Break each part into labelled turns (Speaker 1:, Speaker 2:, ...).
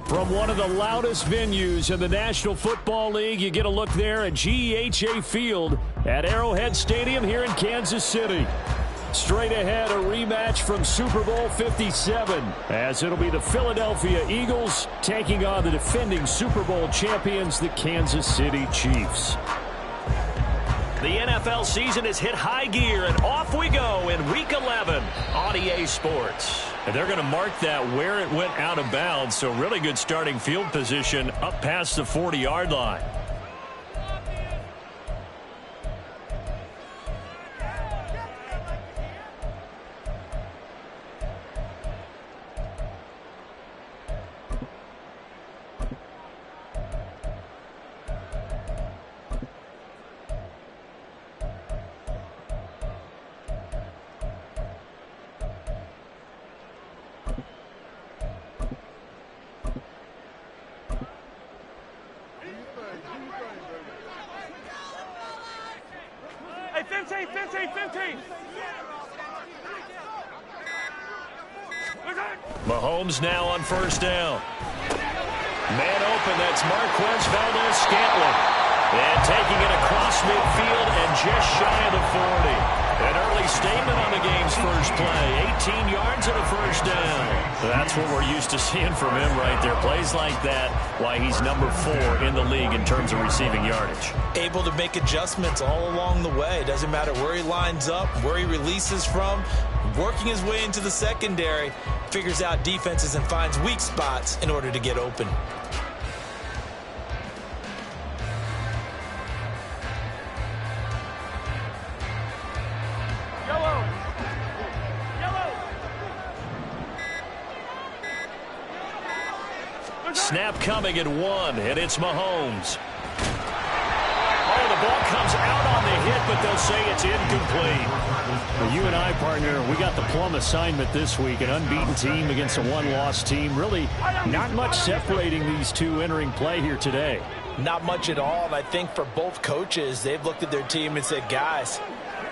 Speaker 1: From one of the loudest venues in the National Football League, you get a look there at GEHA Field at Arrowhead Stadium here in Kansas City. Straight ahead, a rematch from Super Bowl 57, as it'll be the Philadelphia Eagles taking on the defending Super Bowl champions, the Kansas City Chiefs.
Speaker 2: The NFL season has hit high gear, and off we go in Week 11 on EA Sports.
Speaker 1: And they're going to mark that where it went out of bounds, so really good starting field position up past the 40-yard line. Mahomes now on first down. Man open, that's Marquez Valdes-Scantling. And taking it across midfield and just shy of the 40. An early statement on the game's first play. 18 yards and a first down. That's what we're used to seeing from him right there. Plays like that, why he's number 4 in the league in terms of receiving yardage.
Speaker 3: Able to make adjustments all along the way. Doesn't matter where he lines up, where he releases from. Working his way into the secondary, figures out defenses and finds weak spots in order to get open.
Speaker 1: Snap coming at 1, and it's Mahomes. Oh, the ball comes out on the hit, but they'll say it's incomplete. Well, you and I, partner, we got the plum assignment this week. An unbeaten team against a one-loss team. Really not much separating these two entering play here today.
Speaker 3: Not much at all, and I think for both coaches, they've looked at their team and said, guys,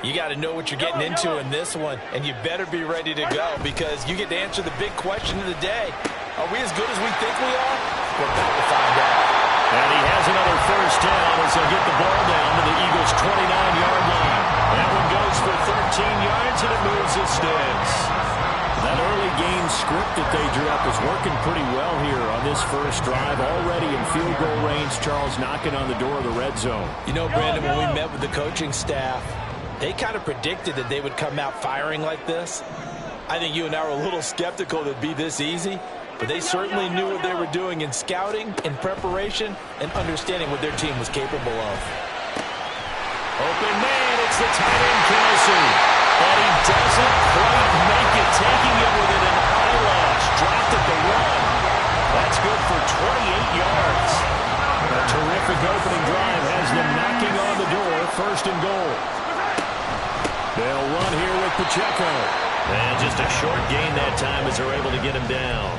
Speaker 3: you got to know what you're getting into in this one, and you better be ready to go because you get to answer the big question of the day. Are we as good as we think we are? We're about to find out.
Speaker 1: And he has another first down as they'll get the ball down to the Eagles' 29-yard line. That one goes for 13 yards, and it moves the sticks. That early game script that they drew up is working pretty well here on this first drive. Already in field goal range, Charles knocking on the door of the red zone.
Speaker 3: You know, Brandon, when we met with the coaching staff, they kind of predicted that they would come out firing like this. I think you and I were a little skeptical that it'd be this easy. But they certainly knew what they were doing in scouting, in preparation, and understanding what their team was capable of.
Speaker 1: Open man, it's the tight end, Kelsey. But he doesn't quite make it, taking it within an eyelash. Dropped at the 1. That's good for 28 yards.
Speaker 2: Just a short gain that time as they're able to get him down.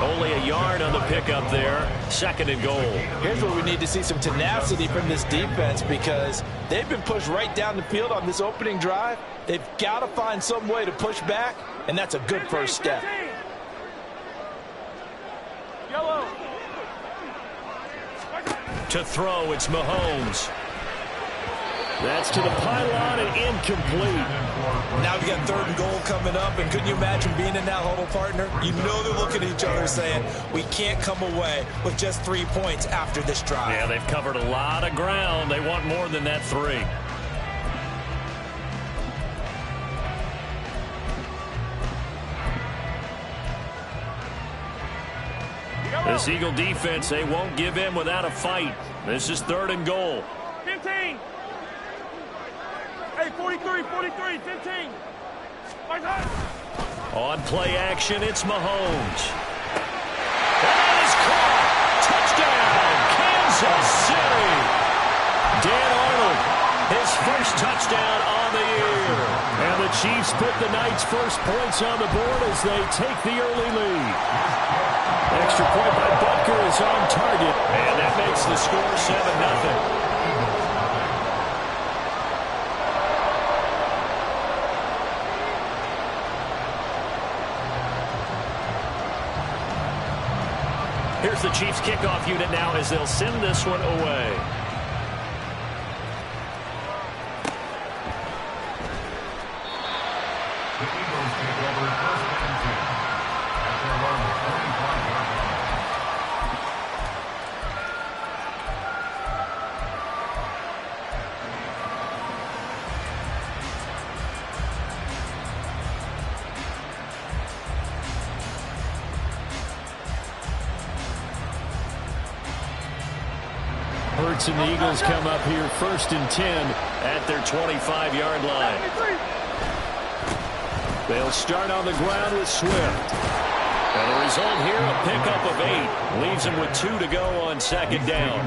Speaker 2: Only a yard on the pickup there. 2nd and goal.
Speaker 3: Here's where we need to see some tenacity from this defense because they've been pushed right down the field on this opening drive. They've got to find some way to push back, and that's a good first step.
Speaker 2: To throw, it's Mahomes. That's to the pylon and incomplete.
Speaker 3: Now we got 3rd and goal coming up, and couldn't you imagine being in that huddle, partner? You know they're looking at each other saying, we can't come away with just 3 points after this drive.
Speaker 2: Yeah, they've covered a lot of ground. They want more than that 3. This Eagle defense, they won't give in without a fight. This is 3rd and goal.
Speaker 4: 15. Hey, 43, 15.
Speaker 2: On play action, it's Mahomes. That is caught. Touchdown, Kansas City. Dan Arnold, his first touchdown on the year. And the Chiefs put the night's first points on the board as they take the early lead. Extra point by Butker is on target, and that makes the score 7-0. Here's the Chiefs kickoff unit now as they'll send this one away.
Speaker 5: The Eagles take over 1st and 10 after a run of 45 yards.
Speaker 2: Hurts and the Eagles come up here 1st and 10 at their 25-yard line. They'll start on the ground with Swift. And the result here, a pickup of 8. Leaves them with 2 to go on 2nd down.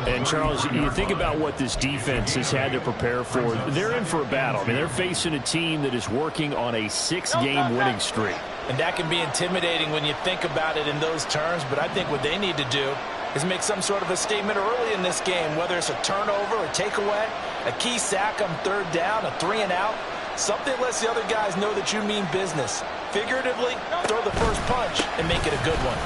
Speaker 2: And, Charles, you think about what this defense has had to prepare for. They're in for a battle. I mean, they're facing a team that is working on a 6-game winning streak.
Speaker 3: And that can be intimidating when you think about it in those terms, but I think what they need to do is make some sort of a statement early in this game, whether it's a turnover, a takeaway, a key sack on 3rd down, a 3-and-out. Something lets the other guys know that you mean business. Figuratively, throw the first punch and make it a good one.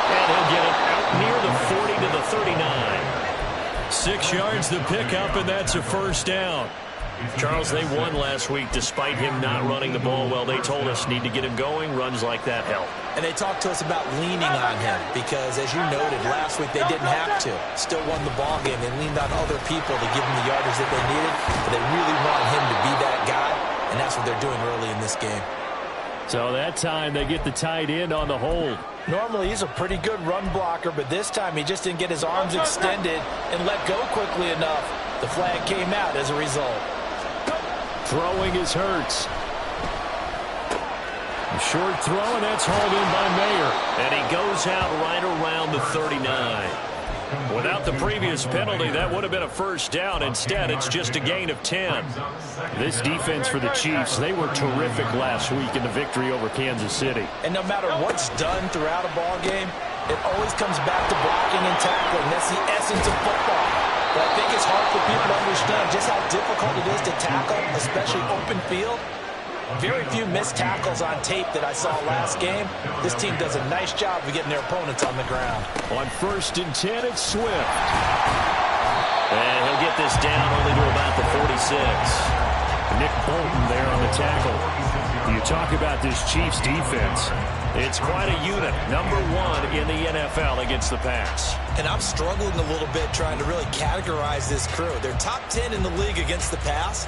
Speaker 2: And he'll get it out near the 40 to the 39. 6 yards the pickup, and that's a 1st down. Charles, they won last week despite him not running the ball well. They told us need to get him going. Runs like that help.
Speaker 3: And they talked to us about leaning on him because, as you noted, last week they didn't have to. Still won the ball game. They leaned on other people to give them the yardage that they needed. But they really want him to be that guy, and that's what they're doing early in this game.
Speaker 2: So that time they get the tight end on the hold.
Speaker 3: Normally he's a pretty good run blocker, but this time he just didn't get his arms extended and let go quickly enough. The flag came out as a result.
Speaker 2: Throwing is Hurts. A short throw, and that's hauled in by Mayer. And he goes out right around the 39. Without the previous penalty, that would have been a 1st down. Instead, it's just a gain of 10. This defense for the Chiefs, they were terrific last week in the victory over Kansas City.
Speaker 3: And no matter what's done throughout a ball game, it always comes back to blocking and tackling. That's the essence of football. But I think it's hard for people to understand just how difficult it is to tackle, especially open field. Very few missed tackles on tape that I saw last game. This team does a nice job of getting their opponents on the ground.
Speaker 2: On 1st and 10, it's Swift. And he'll get this down only to about the 46. Nick Bolton there on the tackle. You talk about this Chiefs defense. It's quite a unit. Number 1 in the NFL against the pass.
Speaker 3: And I'm struggling a little bit trying to really categorize this crew. They're top 10 in the league against the pass,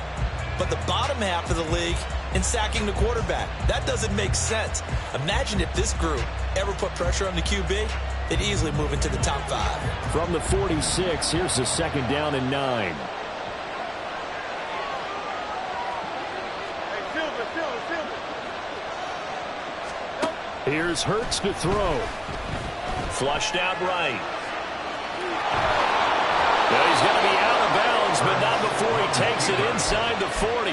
Speaker 3: but the bottom half of the league in sacking the quarterback. That doesn't make sense. Imagine if this group ever put pressure on the QB, they'd easily move into the top 5.
Speaker 2: From the 46, here's the 2nd down and 9. Here's Hurts to throw. Flushed out right. Well, he's going to be out of bounds, but not before he takes it inside the 40.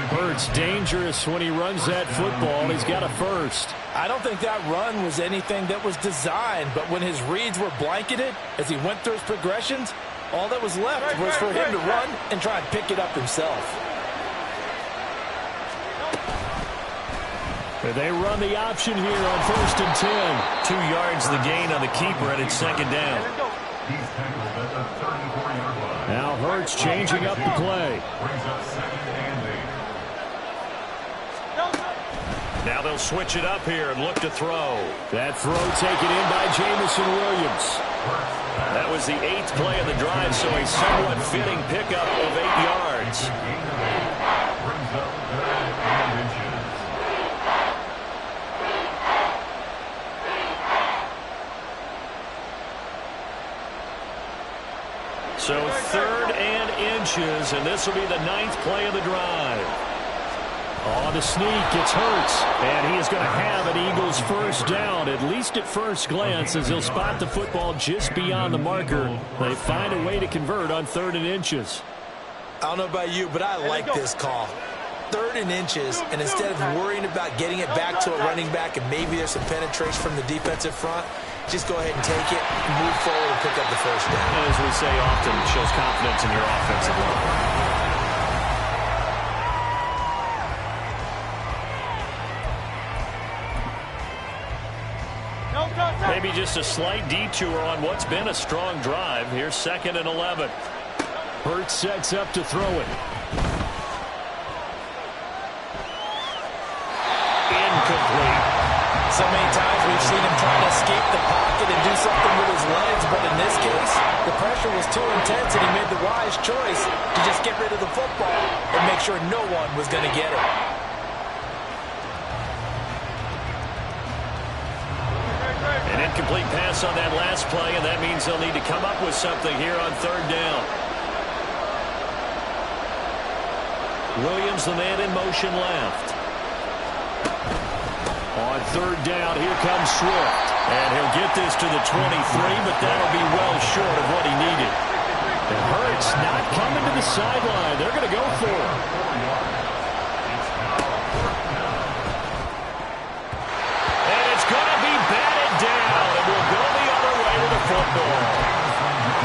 Speaker 1: Hurts dangerous when he runs that football. He's got a first.
Speaker 3: I don't think that run was anything that was designed, but when his reads were blanketed as he went through his progressions, all that was left was for him to run and try and pick it up himself.
Speaker 1: They run the option here on 1st and 10.
Speaker 2: 2 yards the gain on the keeper, and it's 2nd down.
Speaker 5: He's tackled at the 34-yard line.
Speaker 1: Now Hurts changing up the play.
Speaker 5: Brings up 2nd and 8.
Speaker 2: Now they'll switch it up here and look to throw.
Speaker 1: That throw taken in by Jamison Williams.
Speaker 2: That was the 8th play of the drive, so a somewhat fitting pickup of 8 yards.
Speaker 5: Brings up 3rd and inches.
Speaker 2: So 3rd and inches, and this will be the 9th play of the drive.
Speaker 1: On the sneak, it's Hurts, and he is going to have an Eagles first down, at least at first glance, as he'll spot the football just beyond the marker. They find a way to convert on 3rd and inches.
Speaker 3: I don't know about you, but I like this call. 3rd and inches, and instead of worrying about getting it back to a running back and maybe there's some penetration from the defensive front, just go ahead and take it, move forward, and pick up the first down.
Speaker 2: And as we say often, it shows confidence in your offensive line. Maybe just a slight detour on what's been a strong drive. Here's 2nd and 11.
Speaker 1: Hurts sets up to throw it.
Speaker 2: Incomplete.
Speaker 3: So many times we've seen him trying to escape the pocket and do something with his legs, but in this case, the pressure was too intense and he made the wise choice to just get rid of the football and make sure no one was going to get it.
Speaker 2: An incomplete pass on that last play, and that means they'll need to come up with something here on 3rd down. Williams, the man in motion left.
Speaker 1: On 3rd down, here comes Swift.
Speaker 2: And he'll get this to the 23, but that'll be well short of what he needed.
Speaker 1: And Hurts not coming to the sideline. They're going to go for it.
Speaker 2: And it's going to be batted down, and we'll go the other way with the football.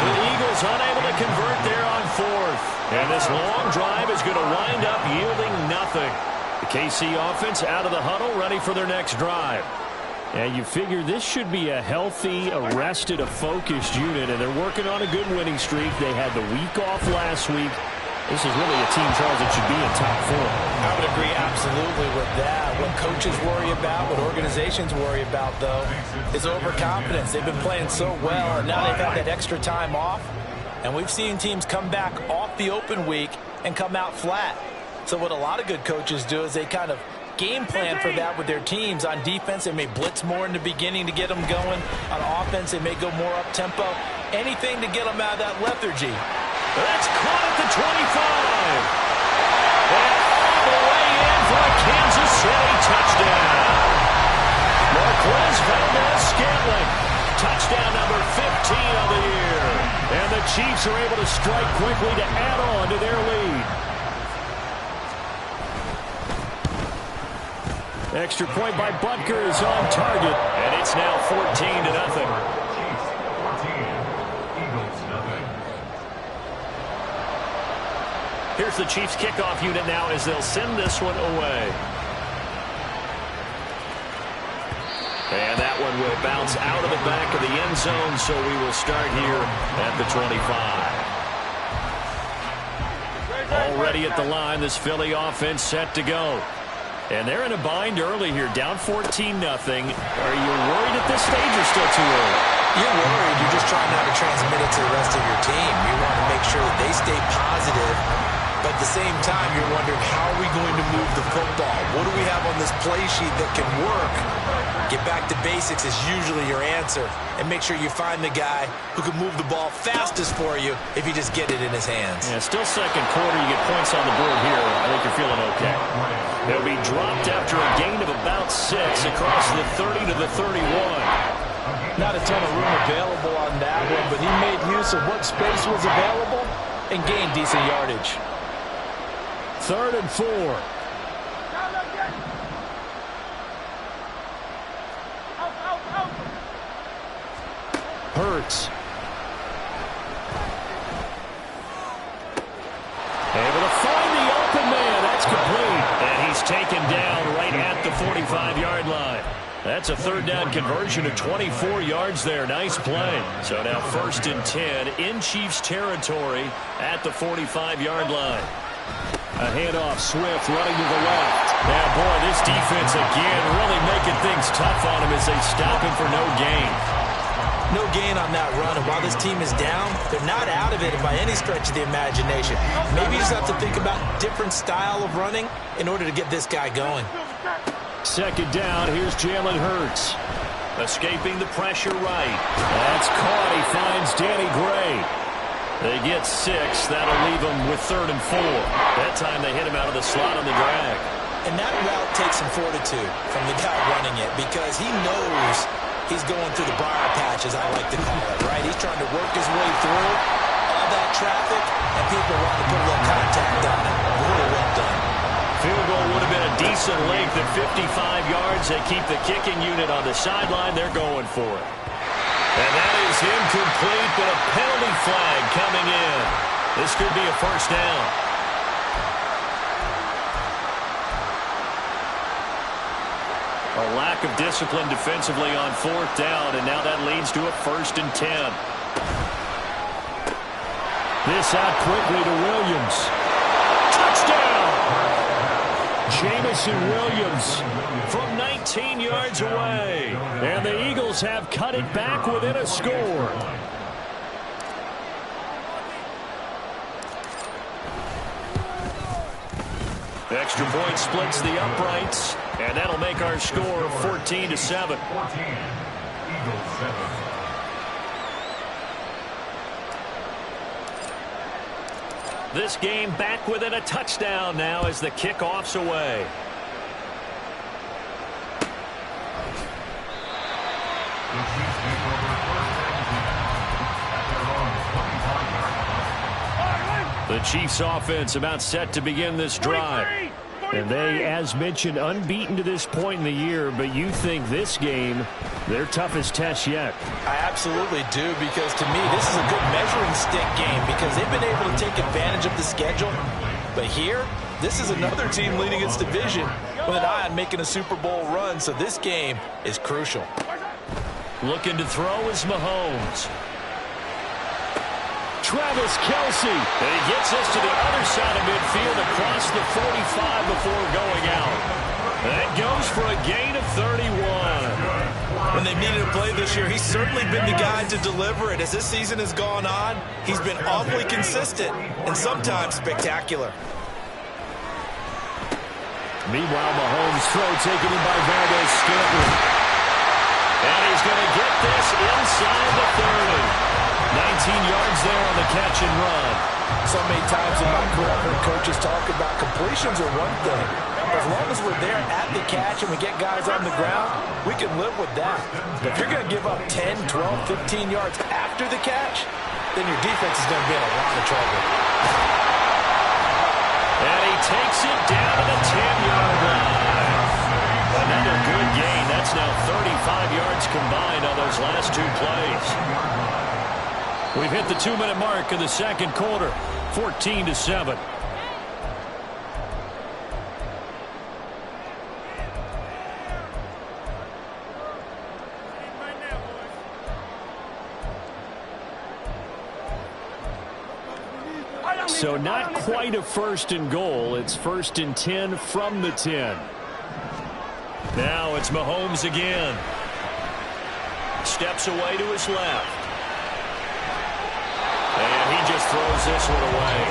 Speaker 2: The Eagles unable to convert there on 4th. And this long drive is going to wind up yielding nothing. The KC offense out of the huddle, ready for their next drive.
Speaker 1: And you figure this should be a healthy, arrested, a focused unit, and they're working on a good winning streak. They had the week off last week. This is really a team, Charles, that should be in top 4.
Speaker 3: I would agree absolutely with that. What coaches worry about, what organizations worry about, though, is overconfidence. They've been playing so well, and now they've had that extra time off. And we've seen teams come back off the open week and come out flat. So what a lot of good coaches do is they kind of game plan for that with their teams. On defense, they may blitz more in the beginning to get them going. On offense, they may go more up-tempo. Anything to get them out of that lethargy.
Speaker 2: That's caught at the 25. And all the way in for a Kansas City touchdown. Marquez Valdez-Scantling. Touchdown number 15 of the year. And the Chiefs are able to strike quickly to add on to their lead.
Speaker 1: Extra point by Butker is on target.
Speaker 2: And it's now 14-0.
Speaker 5: Chiefs 14, Eagles nothing.
Speaker 2: Here's the Chiefs kickoff unit now as they'll send this one away. And that one will bounce out of the back of the end zone, so we will start here at the 25. Already at the line, this Philly offense set to go. And they're in a bind early here, down 14-0. Are you worried at this stage or still too early?
Speaker 3: You're worried. You're just trying not to transmit it to the rest of your team. You want to make sure that they stay positive, but at the same time, you're wondering, how are we going to move the football? What do we have on this play sheet that can work? Get back to basics is usually your answer, and make sure you find the guy who can move the ball fastest for you if you just get it in his hands.
Speaker 2: Yeah, still second quarter. You get points on the board here. I think you're feeling okay. They'll be dropped after a gain of about 6 across the 30 to the 31.
Speaker 3: Not a ton of room available on that one, but he made use of what space was available and gained decent yardage.
Speaker 1: 3rd and 4. Hurts. Able to find the open man. That's complete. And he's taken down right at the 45-yard line. That's a 3rd down conversion of 24 yards there. Nice play. So now 1st and 10 in Chiefs territory at the 45-yard line. A handoff, Swift running to the left. Now, boy, this defense again really making things tough on him as they stop him for no gain.
Speaker 3: No gain on that run, and while this team is down, they're not out of it by any stretch of the imagination. Maybe you just have to think about different style of running in order to get this guy going.
Speaker 1: 2nd down, here's Jalen Hurts. Escaping the pressure right. That's caught. He finds Danny Gray. They get 6. That'll leave them with 3rd and 4. That time they hit him out of the slot on the drag.
Speaker 3: And that route takes some fortitude from the guy running it because he knows he's going through the briar patch, as I like to call it, right? He's trying to work his way through all that traffic, and people want to put a little contact on it. Really well done.
Speaker 1: Field goal would have been a decent length at 55 yards. They keep the kicking unit on the sideline. They're going for it. And that is incomplete, but a penalty flag coming in. This could be a 1st down. A lack of discipline defensively on 4th down, and now that leads to a 1st and 10. This out quickly to Williams. Touchdown! Jamison Williams from 19 yards away. And the Eagles have cut it back within a score. Extra point splits the uprights, and that'll make our score 14-7.
Speaker 5: 14. Eagles 7.
Speaker 1: This game back within a touchdown now as the kickoff's away.
Speaker 5: The Chiefs take over 1st and 10 at their own 25-yard line.
Speaker 1: The Chiefs offense about set to begin this drive. And they, as mentioned, unbeaten to this point in the year, but you think this game, their toughest test yet.
Speaker 3: I absolutely do, because to me, this is a good measuring stick game because they've been able to take advantage of the schedule. But here, this is another team leading its division with an eye on making a Super Bowl run, so this game is crucial.
Speaker 1: Looking to throw is Mahomes. Travis Kelce. And he gets us to the other side of midfield across the 45 before going out. That goes for a gain of 31.
Speaker 3: When they've needed a play this year, he's certainly been the guy to deliver it. As this season has gone on, he's been awfully consistent and sometimes spectacular.
Speaker 1: Meanwhile, Mahomes' throw taken in by Valdez-Scantling. And he's going to get this inside the 30. 19 yards there on the catch and run.
Speaker 3: So many times in my career, I've heard coaches talk about completions are one thing. As long as we're there at the catch and we get guys on the ground, we can live with that. But if you're going to give up 10, 12, 15 yards after the catch, then your defense is going to be in a lot of trouble.
Speaker 1: And he takes it down to the 10-yard line. Another good gain. That's now 35 yards combined on those last 2 plays. We've hit the 2-minute mark of the second quarter, 14-7. So not quite a 1st and goal. It's 1st and 10 from the 10. Now it's Mahomes again. Steps away to his left. And he just throws this one away.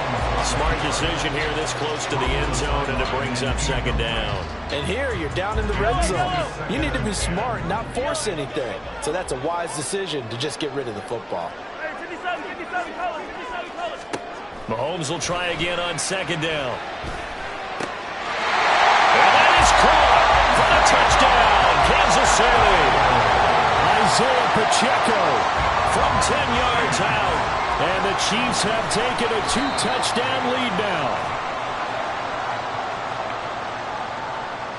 Speaker 1: Smart decision here this close to the end zone, and it brings up 2nd down.
Speaker 3: And here you're down in the red zone. You need to be smart, not force anything. So that's a wise decision to just get rid of the football.
Speaker 1: Mahomes will try again on 2nd down. And that is caught for the touchdown, Kansas City. Isaiah Pacheco from 10 yards out. And the Chiefs have taken a 2-touchdown lead now.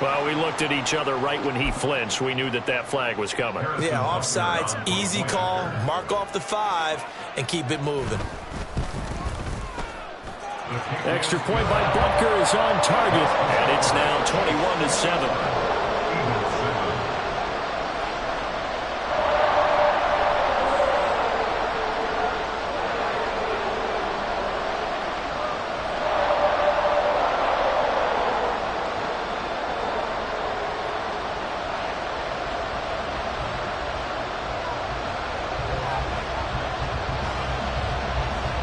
Speaker 1: Well, we looked at each other right when he flinched. We knew that that flag was coming.
Speaker 3: Yeah, offsides, easy call. Mark off the 5 and keep it moving.
Speaker 1: Extra point by Butker is on target, and it's now 21-7.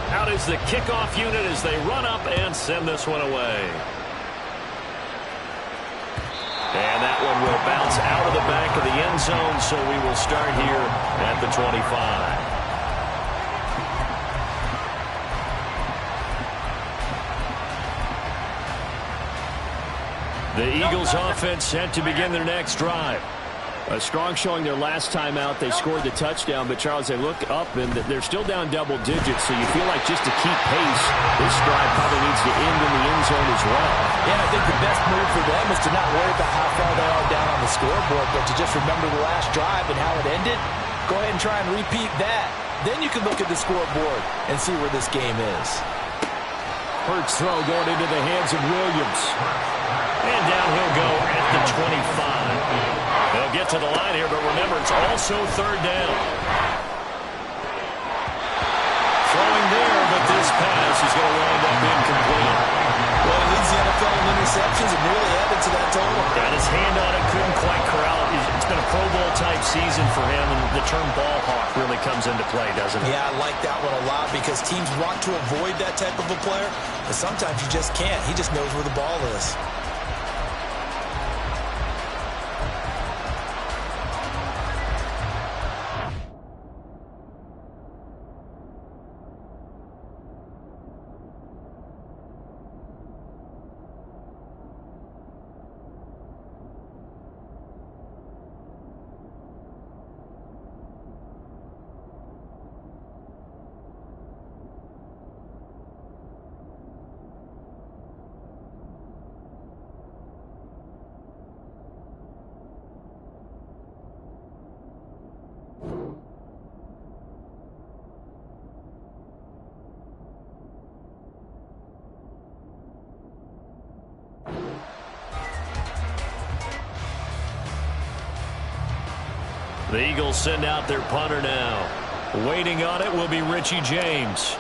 Speaker 1: Out is the kickoff unit as they run up and send this one away. And that one will bounce out of the back of the end zone, so we will start here at the 25. The Eagles offense set to begin their next drive.
Speaker 2: A strong showing their last time out. They scored the touchdown, but, Charles, they look up, and they're still down double digits, so you feel like just to keep pace, this drive probably needs to end in the end zone as well.
Speaker 3: Yeah, I think the best move for them is to not worry about how far they are down on the scoreboard, but to just remember the last drive and how it ended. Go ahead and try and repeat that. Then you can look at the scoreboard and see where this game is.
Speaker 1: Hurts throw going into the hands of Williams. And down he'll go at the 25. They'll get to the line here, but remember, it's also third down. Throwing there, but this pass is going to wind up incomplete.
Speaker 3: Well, he leads the NFL in interceptions and really added to that total.
Speaker 1: Got his hand on it, couldn't quite corral it. It's been a Pro Bowl-type season for him, and the term ball hawk really comes into play, doesn't it?
Speaker 3: Yeah, I like that one a lot because teams want to avoid that type of a player, but sometimes you just can't. He just knows where the ball is.
Speaker 1: The Eagles send out their punter now. Waiting on it will be Richie James.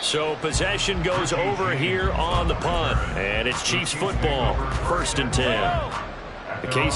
Speaker 1: So possession goes over here on the punt. And it's Chiefs football. 1st and 10. The KC